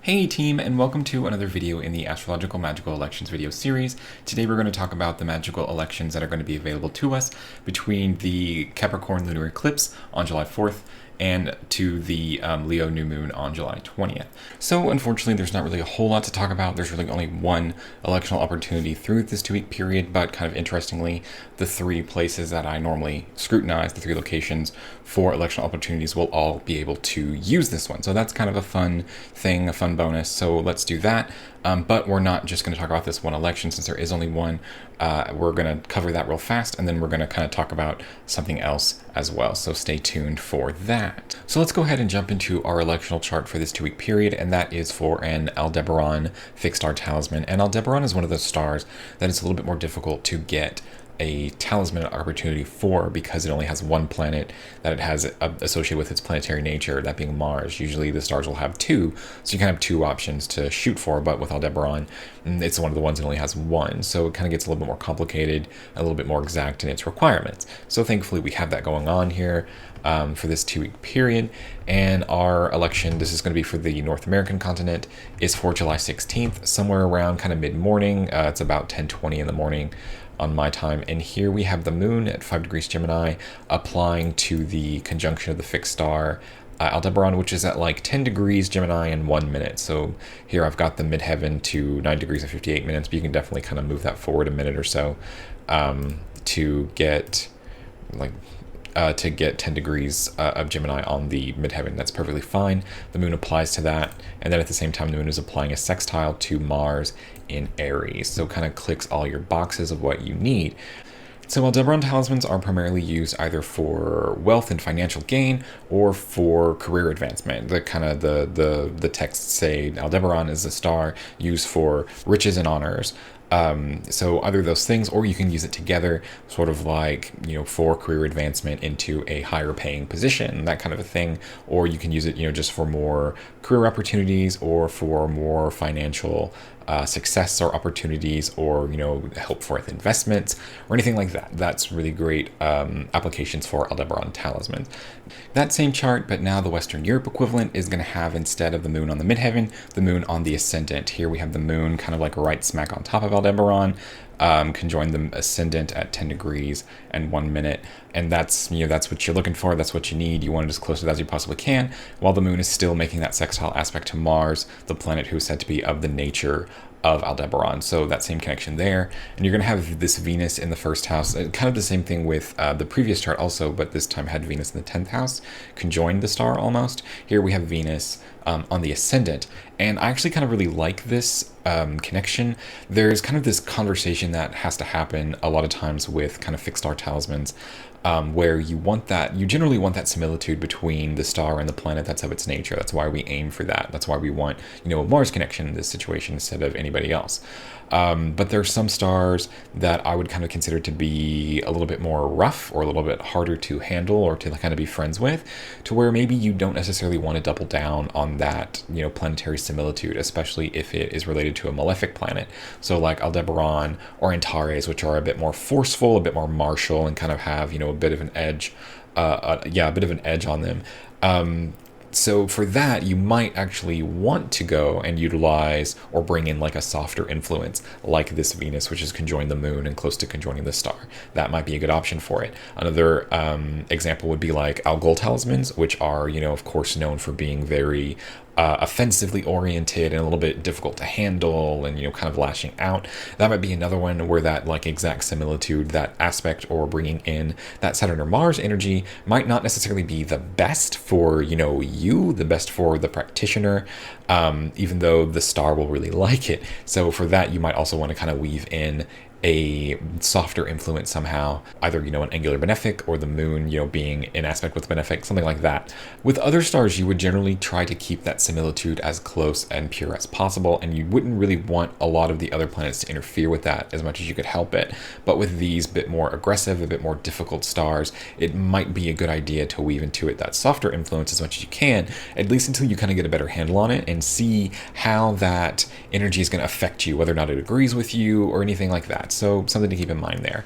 Hey team, and welcome to another video in the Astrological Magical Elections video series. Today we're going to talk about the magical elections that are going to be available to us between the Capricorn lunar eclipse on July 4th and to the Leo new moon on July 20th. So unfortunately there's not really a whole lot to talk about. There's really only one electional opportunity through this 2-week period, but kind of interestingly, the 3 places that I normally scrutinize, the 3 locations for electional opportunities, will all be able to use this one. So that's kind of a fun thing, a fun bonus. So let's do that. But we're not just going to talk about this one election since there is only one. We're going to cover that real fast, and then we're going to kind of talk about something else as well. So stay tuned for that. So let's go ahead and jump into our electional chart for this 2-week period, and that is for an Aldebaran fixed star talisman. And Aldebaran is one of those stars that is a little bit more difficult to get a talisman opportunity for because it only has one planet that it has associated with its planetary nature, that being Mars. Usually the stars will have 2, so you kind of have 2 options to shoot for, but with Aldebaran, it's one of the ones that only has 1, so it kind of gets a little bit more complicated, a little bit more exact in its requirements. So thankfully we have that going on here for this 2-week period, and our election, this is going to be for the North American continent, is for July 16th, somewhere around kind of mid-morning. It's about 10:20 in the morning on my time, and here we have the moon at 5 degrees Gemini applying to the conjunction of the fixed star Aldebaran, which is at like 10 degrees Gemini in 1 minute. So here I've got the midheaven to 9 degrees and 58 minutes, but you can definitely kind of move that forward a minute or so to get 10 degrees of Gemini on the midheaven. That's perfectly fine. The moon applies to that, and then at the same time the moon is applying a sextile to Mars in Aries, so kind of clicks all your boxes of what you need. So Aldebaran talismans are primarily used either for wealth and financial gain or for career advancement. The texts say Aldebaran is a star used for riches and honors. So either of those things, or you can use it together, sort of like, for career advancement into a higher paying position, that kind of a thing. Or you can use it, just for more career opportunities or for more financial success or opportunities, or, help for investments or anything like that. That's really great applications for Aldebaran talismans. That same chart, but now the Western Europe equivalent, is going to have, instead of the moon on the midheaven, the moon on the ascendant. Here we have the moon kind of like right smack on top of Aldebaran, conjoin the ascendant at 10 degrees and 1 minute, and that's what you're looking for. That's what you need. You want it as close to that as you possibly can, while the moon is still making that sextile aspect to Mars, the planet who is said to be of the nature of Aldebaran. So that same connection there, and you're going to have this Venus in the first house, kind of the same thing with the previous chart also, but this time had Venus in the 10th house, conjoined the star almost. Here we have Venus on the ascendant, and I actually kind of really like this connection. There's kind of this conversation that has to happen a lot of times with kind of fixed star talismans, where you generally want that similitude between the star and the planet that's of its nature. That's why we aim for that. That's why we want, a Mars connection in this situation instead of anybody else. But there are some stars that I would kind of consider to be a little bit more rough or a little bit harder to handle or to kind of be friends with, to where maybe you don't necessarily want to double down on that, planetary similitude, especially if it is related to a malefic planet. So like Aldebaran or Antares, which are a bit more forceful, a bit more martial, and kind of have, a bit of an edge, a bit of an edge on them. So for that, you might actually want to go and utilize or bring in like a softer influence like this Venus, which is conjoined the moon and close to conjoining the star. That might be a good option for it. Another example would be like Algol talismans, which are, of course, known for being very offensively oriented and a little bit difficult to handle, and kind of lashing out. That might be another one where that like exact similitude, that aspect, or bringing in that Saturn or Mars energy might not necessarily be the best for the best for the practitioner, even though the star will really like it. So for that, you might also want to kind of weave in a softer influence somehow, either, an angular benefic, or the moon, being in aspect with benefic, something like that. With other stars, you would generally try to keep that similitude as close and pure as possible, and you wouldn't really want a lot of the other planets to interfere with that as much as you could help it. But with these bit more aggressive, a bit more difficult stars, it might be a good idea to weave into it that softer influence as much as you can, at least until you kind of get a better handle on it and see how that energy is going to affect you, whether or not it agrees with you or anything like that. So something to keep in mind there.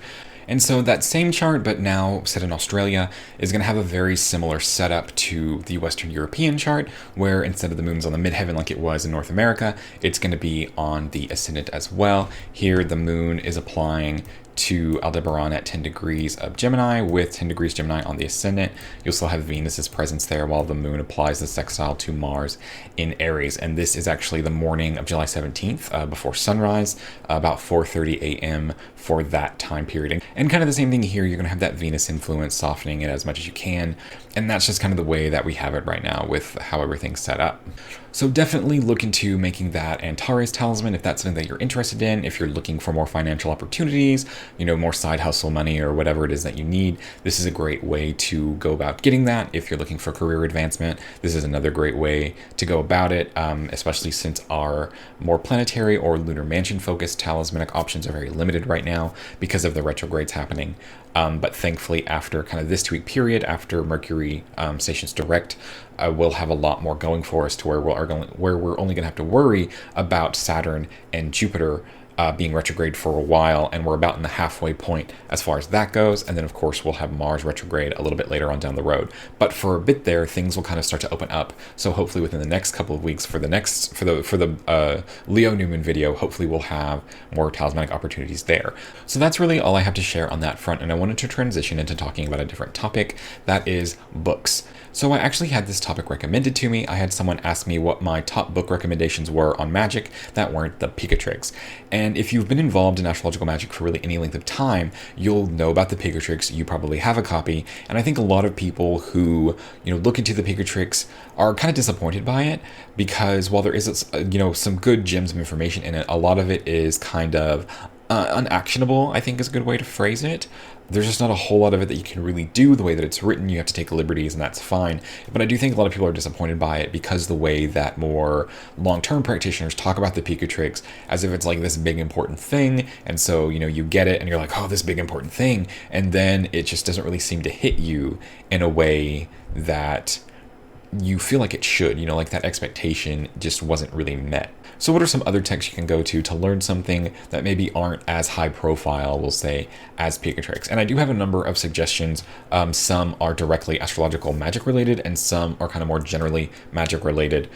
And so that same chart, but now set in Australia, is going to have a very similar setup to the Western European chart, where instead of the moon's on the midheaven like it was in North America, it's going to be on the ascendant as well. Here, the moon is applying to Aldebaran at 10 degrees of Gemini with 10 degrees Gemini on the ascendant. You'll still have Venus's presence there while the moon applies the sextile to Mars in Aries. And this is actually the morning of July 17th before sunrise, about 4:30 a.m. for that time period. And kind of the same thing here, you're going to have that Venus influence softening it as much as you can. And that's just kind of the way that we have it right now with how everything's set up. So definitely look into making that Antares talisman if that's something that you're interested in. If you're looking for more financial opportunities, more side hustle money or whatever it is that you need, this is a great way to go about getting that. If you're looking for career advancement, this is another great way to go about it, especially since our more planetary or lunar mansion focused talismanic options are very limited right now because of the retrogrades happening. But thankfully, after kind of this 2-week period, after Mercury stations direct, we'll have a lot more going for us to where we're only going to have to worry about Saturn and Jupiter being retrograde for a while, and we're about in the halfway point as far as that goes. And then of course we'll have Mars retrograde a little bit later on down the road. But for a bit there, things will kind of start to open up. So hopefully within the next couple of weeks for the Leo new moon video, hopefully we'll have more talismanic opportunities there. So that's really all I have to share on that front. And I wanted to transition into talking about a different topic, that is books. So I actually had this topic recommended to me. I had someone ask me what my top book recommendations were on magic that weren't the Picatrix. And if you've been involved in astrological magic for really any length of time, you'll know about the Picatrix. You probably have a copy. And I think a lot of people who, look into the Picatrix are kind of disappointed by it because while there is, some good gems of information in it, a lot of it is kind of unactionable, I think is a good way to phrase it. There's just not a whole lot of it that you can really do the way that it's written. You have to take liberties, and that's fine. But I do think a lot of people are disappointed by it because the way that more long-term practitioners talk about the Picatrix as if it's like this big important thing. And so, you get it and you're like, oh, this big important thing. And then it just doesn't really seem to hit you in a way that you feel like it should, like that expectation just wasn't really met. So what are some other texts you can go to learn something that maybe aren't as high profile, we'll say, as Picatrix? And I do have a number of suggestions. Some are directly astrological magic related, and some are kind of more generally magic related.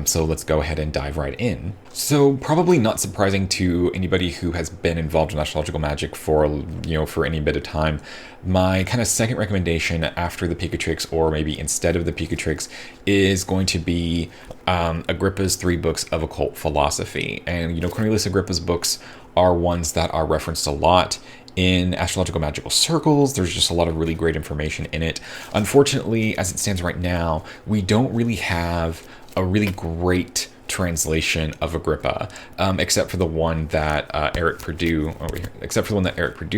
So let's go ahead and dive right in. So probably not surprising to anybody who has been involved in astrological magic for any bit of time, my kind of second recommendation after the Picatrix, or maybe instead of the Picatrix, is going to be Agrippa's 3 books of occult philosophy. And Cornelius Agrippa's books are ones that are referenced a lot in astrological magical circles. There's just a lot of really great information in it. Unfortunately, as it stands right now, we don't really have a really great translation of Agrippa, except for the one that Eric Purdue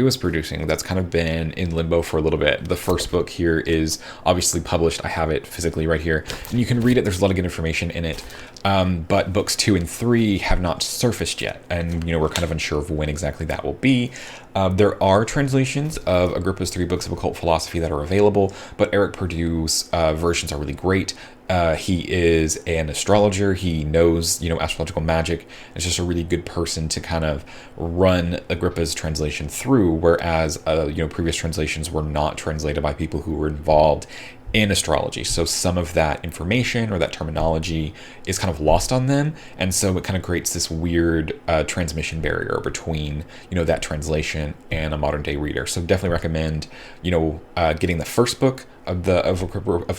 is producing. That's kind of been in limbo for a little bit. The first book here is obviously published. I have it physically right here, and you can read it. There's a lot of good information in it. But books 2 and 3 have not surfaced yet, and we're kind of unsure of when exactly that will be. There are translations of Agrippa's 3 books of occult philosophy that are available, but Eric Purdue's versions are really great. He is an astrologer. He knows, astrological magic. It's just a really good person to kind of run Agrippa's translation through, whereas, previous translations were not translated by people who were involved in astrology. So some of that information or that terminology is kind of lost on them. And so it kind of creates this weird transmission barrier between, that translation and a modern day reader. So definitely recommend, getting the first book of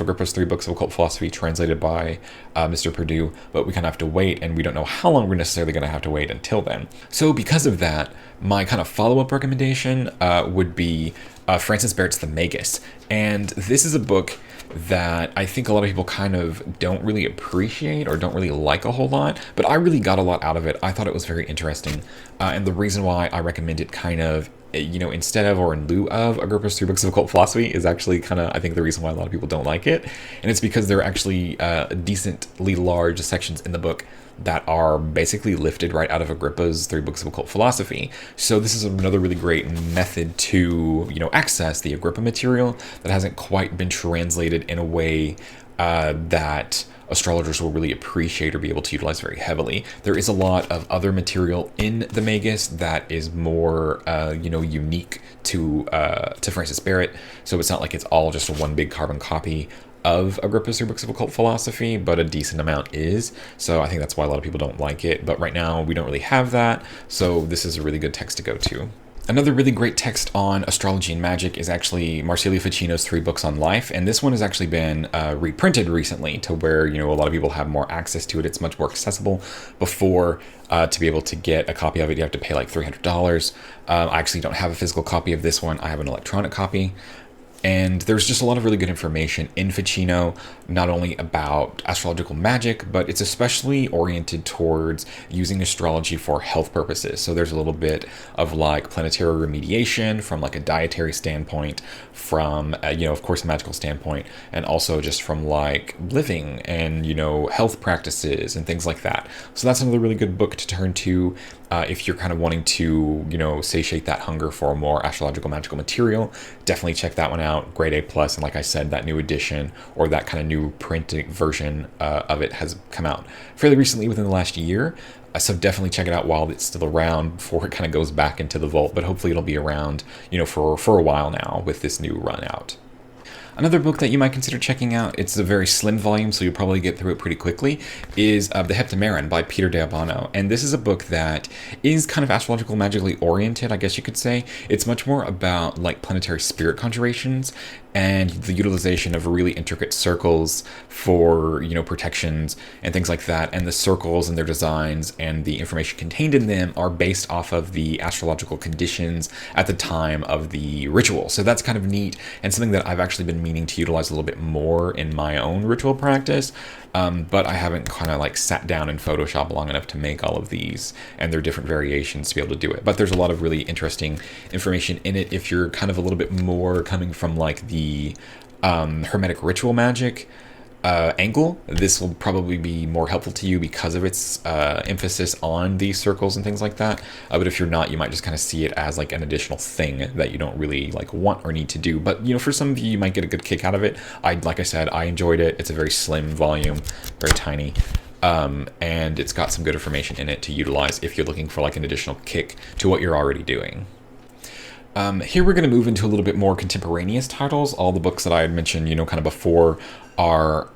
Agrippa's 3 books of occult philosophy translated by Mr. Purdue, but we kind of have to wait, and we don't know how long we're necessarily going to have to wait until then. So because of that, my kind of follow-up recommendation would be Francis Barrett's The Magus. And this is a book that I think a lot of people kind of don't really appreciate or don't really like a whole lot, but I really got a lot out of it. I thought it was very interesting. And the reason why I recommend it kind of, instead of or in lieu of Agrippa's 3 books of occult philosophy is actually kind of, I think, the reason why a lot of people don't like it. And it's because there are actually decently large sections in the book that are basically lifted right out of Agrippa's 3 books of occult philosophy. So this is another really great method to, access the Agrippa material that hasn't quite been translated in a way that astrologers will really appreciate or be able to utilize very heavily. There is a lot of other material in the Magus that is more, unique to Francis Barrett. So it's not like it's all just a one big carbon copy of Agrippa's 3 Books of Occult Philosophy, but a decent amount is. So I think that's why a lot of people don't like it. But right now we don't really have that. So this is a really good text to go to. Another really great text on astrology and magic is actually Marsilio Ficino's 3 Books on Life, and this one has actually been reprinted recently to where, a lot of people have more access to it. It's much more accessible. Before, to be able to get a copy of it, you have to pay like $300. I actually don't have a physical copy of this one. I have an electronic copy. And there's just a lot of really good information in Ficino, not only about astrological magic, but it's especially oriented towards using astrology for health purposes. So there's a little bit of like planetary remediation from like a dietary standpoint, from, of course, a magical standpoint, and also just from like living and, health practices and things like that. So that's another really good book to turn to if you're kind of wanting to, satiate that hunger for more astrological magical material. Definitely check that one out. Grade A+, and like I said, that new edition or that kind of new printed version of it has come out fairly recently within the last year. So definitely check it out while it's still around before it kind of goes back into the vault. But hopefully it'll be around, for a while now with this new run out. Another book that you might consider checking out, it's a very slim volume, so you'll probably get through it pretty quickly, is The Heptameron by Peter de Albano. And this is a book that is kind of astrological magically oriented, I guess you could say. It's much more about like planetary spirit conjurations and the utilization of really intricate circles for, protections and things like that. And the circles and their designs and the information contained in them are based off of the astrological conditions at the time of the ritual. So that's kind of neat and something that I've actually been meaning to utilize a little bit more in my own ritual practice. But I haven't kind of like sat down in Photoshop long enough to make all of these and their different variations to be able to do it. But there's a lot of really interesting information in it if you're kind of a little bit more coming from like the hermetic ritual magic angle. This will probably be more helpful to you because of its emphasis on these circles and things like that. But if you're not, you might just kind of see it as like an additional thing that you don't really like want or need to do. But for some of you, you might get a good kick out of it. Like I said, I enjoyed it. It's a very slim volume, very tiny. And it's got some good information in it to utilize if you're looking for like an additional kick to what you're already doing. Here we're going to move into a little bit more contemporaneous titles. All the books that I had mentioned, kind of before are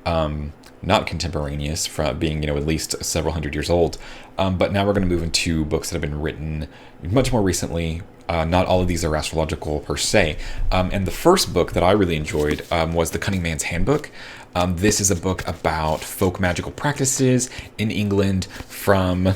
not contemporaneous, from being, at least several hundred years old. But now we're going to move into books that have been written much more recently. Not all of these are astrological per se. And the first book that I really enjoyed was The Cunning Man's Handbook. This is a book about folk magical practices in England from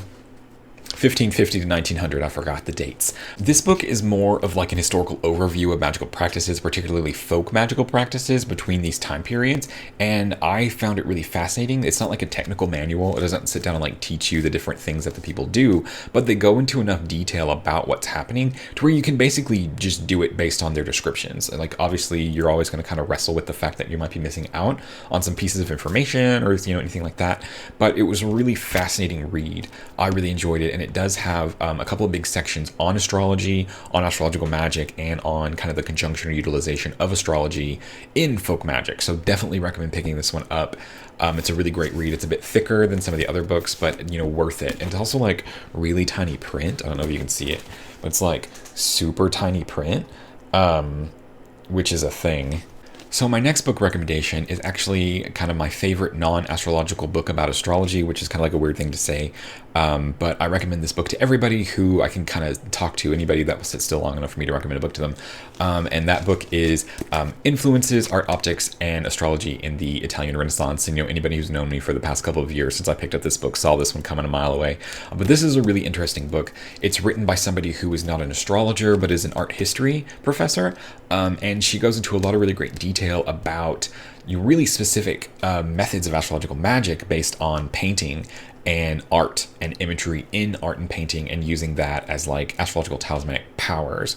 1550 to 1900, I forgot the dates. This book is more of like an historical overview of magical practices, particularly folk magical practices between these time periods, and I found it really fascinating. It's not like a technical manual. It doesn't sit down and like teach you the different things that the people do, but they go into enough detail about what's happening to where you can basically just do it based on their descriptions. And like obviously you're always going to kind of wrestle with the fact that you might be missing out on some pieces of information or anything like that, but it was a really fascinating read. I really enjoyed it, and it does have a couple of big sections on astrology, on astrological magic, and on kind of the conjunction or utilization of astrology in folk magic. So definitely recommend picking this one up. It's a really great read. It's a bit thicker than some of the other books, but worth it. And it's also like really tiny print. I don't know if you can see it, but it's like super tiny print, which is a thing. So my next book recommendation is actually kind of my favorite non-astrological book about astrology, which is kind of like a weird thing to say. But I recommend this book to everybody who I can kind of talk to, anybody that will sit still long enough for me to recommend a book to them. And that book is Influences, Art, Optics, and Astrology in the Italian Renaissance. And anybody who's known me for the past couple of years since I picked up this book saw this one coming a mile away. But this is a really interesting book. It's written by somebody who is not an astrologer, but is an art history professor. And she goes into a lot of really great detail about really specific methods of astrological magic based on painting and art and imagery in art and painting, and using that as like astrological talismanic powers.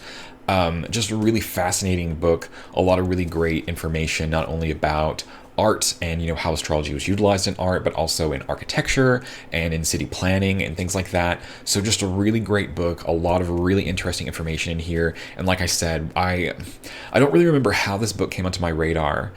Just a really fascinating book. A lot of really great information, not only about art and how astrology was utilized in art, but also in architecture and in city planning and things like that. So just a really great book. A lot of really interesting information in here. And like I said, I don't really remember how this book came onto my radar.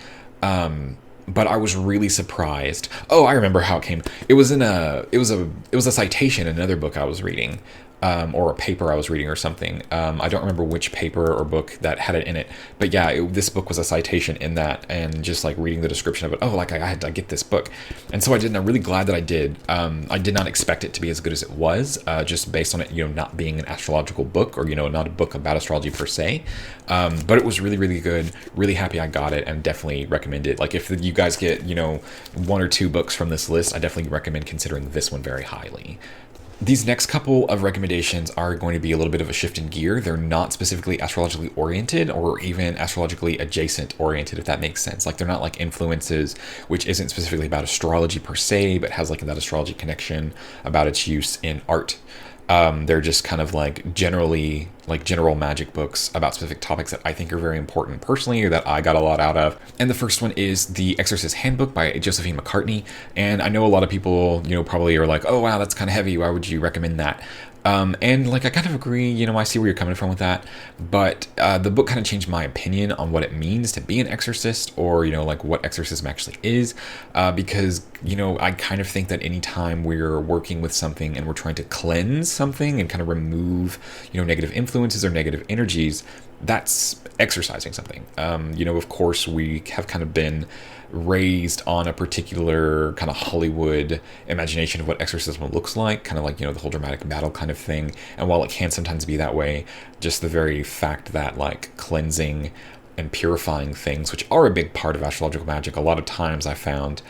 but I was really surprised. Oh, I remember how it came. It was a citation in another book I was reading, or a paper I was reading or something. I don't remember which paper or book that had it in it, but yeah, this book was a citation in that, and just like reading the description of it, oh, like I had to get this book, and so I did, and I'm really glad that I did. I did not expect it to be as good as it was, just based on it, not being an astrological book, or not a book about astrology per se, but it was really, really good. Really happy I got it, and definitely recommend it. Like if you guys get one or two books from this list, I definitely recommend considering this one very highly. These next couple of recommendations are going to be a little bit of a shift in gear. They're not specifically astrologically oriented or even astrologically adjacent oriented, if that makes sense. Like they're not like Influences, which isn't specifically about astrology per se, but has like that astrology connection about its use in art. They're just kind of like generally like general magic books about specific topics that I think are very important personally, or that I got a lot out of. And the first one is The Exorcist Handbook by Josephine McCartney. And I know a lot of people, probably are like, oh wow, that's kind of heavy. Why would you recommend that? And like I kind of agree, I see where you're coming from with that, but the book kind of changed my opinion on what it means to be an exorcist, or like what exorcism actually is, because I kind of think that anytime we're working with something and we're trying to cleanse something and kind of remove negative influences or negative energies, that's exercising something. Of course we have kind of been raised on a particular kind of Hollywood imagination of what exorcism looks like, kind of like, the whole dramatic battle kind of thing. And while it can sometimes be that way, just the very fact that like cleansing and purifying things, which are a big part of astrological magic, a lot of times I found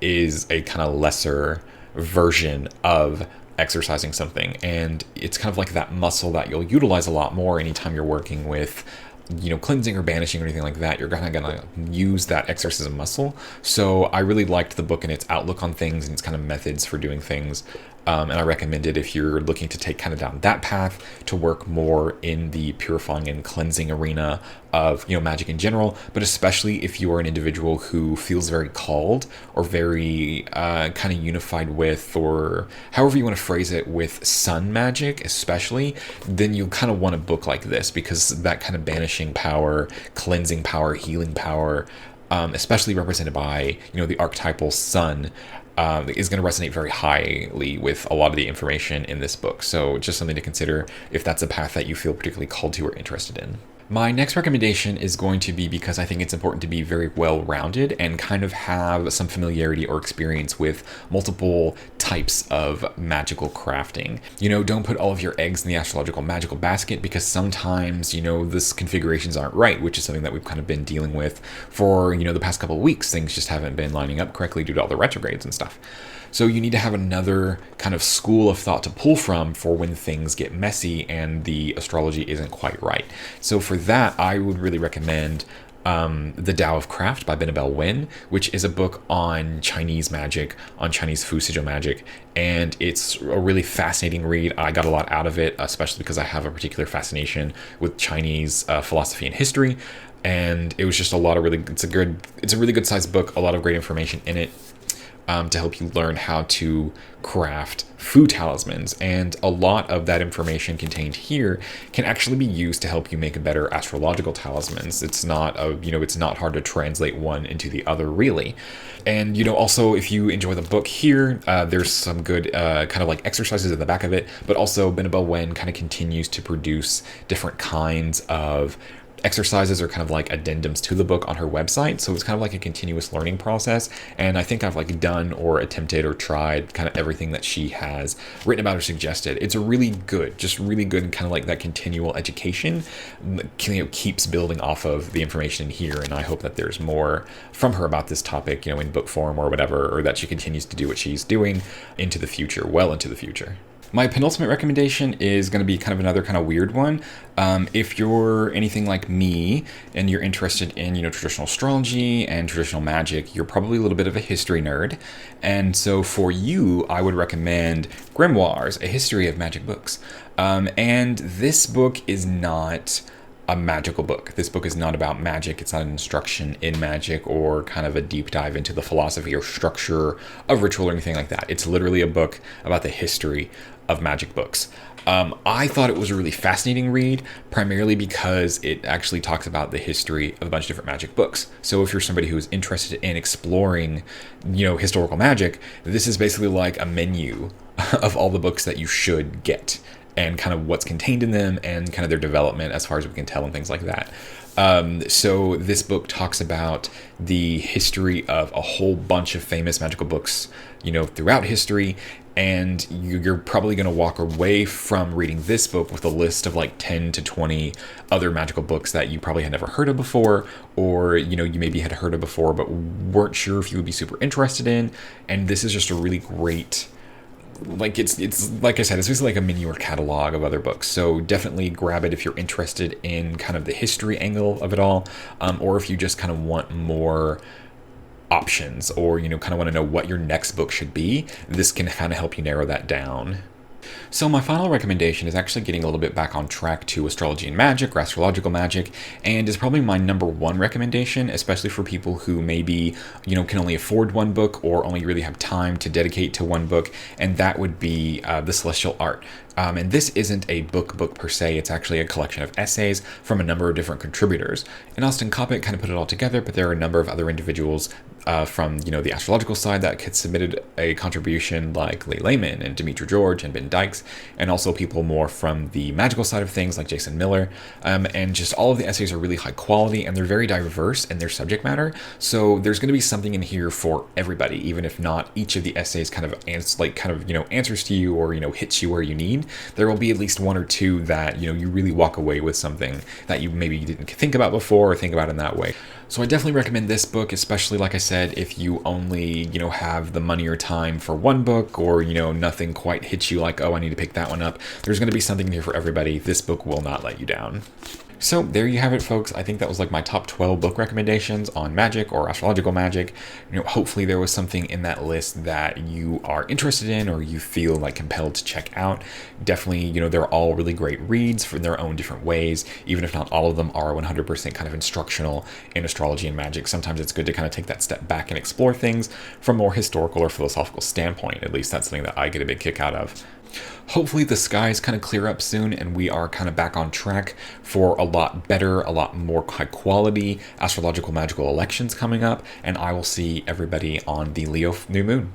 is a kind of lesser version of exercising something. And it's kind of like that muscle that you'll utilize a lot more anytime you're working with cleansing or banishing or anything like that. You're gonna use that exorcism muscle. So I really liked the book and its outlook on things and its kind of methods for doing things. And I recommend it if you're looking to take kind of down that path to work more in the purifying and cleansing arena of magic in general, but especially if you are an individual who feels very called or very kind of unified with, or however you want to phrase it, with sun magic especially, then you kind of want a book like this, because that kind of banishing power, cleansing power, healing power, especially represented by the archetypal sun, is going to resonate very highly with a lot of the information in this book. So just something to consider if that's a path that you feel particularly called to or interested in. My next recommendation is going to be because I think it's important to be very well-rounded and kind of have some familiarity or experience with multiple types of magical crafting. Don't put all of your eggs in the astrological magical basket, because sometimes, this configurations aren't right, which is something that we've kind of been dealing with for, the past couple of weeks. Things just haven't been lining up correctly due to all the retrogrades and stuff. So you need to have another kind of school of thought to pull from for when things get messy and the astrology isn't quite right. So for that, I would really recommend The Tao of Craft by Benabel Wen, which is a book on Chinese magic, on Chinese Fu Sigil magic, and it's a really fascinating read. I got a lot out of it, especially because I have a particular fascination with Chinese philosophy and history, and it was just it's a really good sized book, a lot of great information in it. To help you learn how to craft food talismans, and a lot of that information contained here can actually be used to help you make better astrological talismans. It's not it's not hard to translate one into the other, really. And also, if you enjoy the book here, there's some good kind of like exercises in the back of it, but also Benabel Wen kind of continues to produce different kinds of exercises or kind of like addendums to the book on her website. So it's kind of like a continuous learning process. And I think I've like done or attempted or tried kind of everything that she has written about or suggested. It's a really good, kind of like that continual education keeps building off of the information in here. And I hope that there's more from her about this topic, in book form or whatever, or that she continues to do what she's doing into the future, well into the future. My penultimate recommendation is going to be kind of another kind of weird one. If you're anything like me and you're interested in, traditional astrology and traditional magic, you're probably a little bit of a history nerd. And so for you, I would recommend Grimoires, A History of Magic Books. And this book is not a magical book. This book is not about magic. It's not an instruction in magic or kind of a deep dive into the philosophy or structure of ritual or anything like that. It's literally a book about the history of magic books. I thought it was a really fascinating read, primarily because it actually talks about the history of a bunch of different magic books. So if you're somebody who is interested in exploring, historical magic, this is basically like a menu of all the books that you should get and kind of what's contained in them and kind of their development as far as we can tell and things like that. So this book talks about the history of a whole bunch of famous magical books, throughout history. And you're probably going to walk away from reading this book with a list of like 10 to 20 other magical books that you probably had never heard of before, or, you maybe had heard of before, but weren't sure if you would be super interested in. And this is just a really great, it's like I said, it's basically like a mini or catalog of other books. So definitely grab it if you're interested in kind of the history angle of it all, or if you just kind of want more options, or kind of want to know what your next book should be. This can kind of help you narrow that down. So my final recommendation is actually getting a little bit back on track to astrology and magic, or astrological magic, and is probably my number one recommendation, especially for people who maybe, can only afford one book or only really have time to dedicate to one book, and that would be The Celestial Art. And this isn't a book per se, it's actually a collection of essays from a number of different contributors. And Austin Coppock kind of put it all together, but there are a number of other individuals from the astrological side that had submitted a contribution, like Leigh Lehman and Demetra George and Ben Dykes, and also people more from the magical side of things like Jason Miller. And just all of the essays are really high quality, and they're very diverse in their subject matter. So there's going to be something in here for everybody, even if not each of the essays kind of answers to you or hits you where you need. There will be at least one or two that you really walk away with something that you maybe didn't think about before or think about in that way. So I definitely recommend this book, especially, like I said, if you only, have the money or time for one book, or, nothing quite hits you like, oh, I need to pick that one up. There's going to be something here for everybody. This book will not let you down. So there you have it, folks. I think that was like my top 12 book recommendations on magic or astrological magic. Hopefully there was something in that list that you are interested in or you feel like compelled to check out. Definitely, they're all really great reads for their own different ways, even if not all of them are 100% kind of instructional in astrology and magic. Sometimes it's good to kind of take that step back and explore things from a more historical or philosophical standpoint. At least that's something that I get a big kick out of. Hopefully the skies kind of clear up soon and we are kind of back on track for a lot better, a lot more high quality astrological magical elections coming up, and I will see everybody on the Leo new moon.